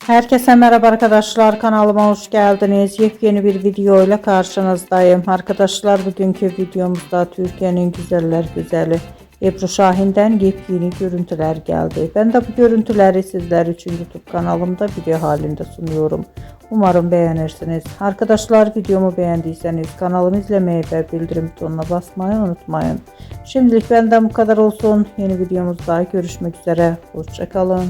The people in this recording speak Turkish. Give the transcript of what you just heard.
Herkese merhaba arkadaşlar, kanalıma hoş geldiniz. Yepyeni bir video ile karşınızdayım. Arkadaşlar, bugünkü videomuzda Türkiye'nin güzeller güzeli Ebru Şahin'den yepyeni görüntüler geldi. Ben de bu görüntüleri sizler için YouTube kanalımda video halinde sunuyorum. Umarım beğenirsiniz. Arkadaşlar, videomu beğendiyseniz kanalımı izlemeyi ve bildirim butonuna basmayı unutmayın. Şimdilik benden bu kadar olsun. Yeni videomuzda görüşmek üzere. Hoşça kalın.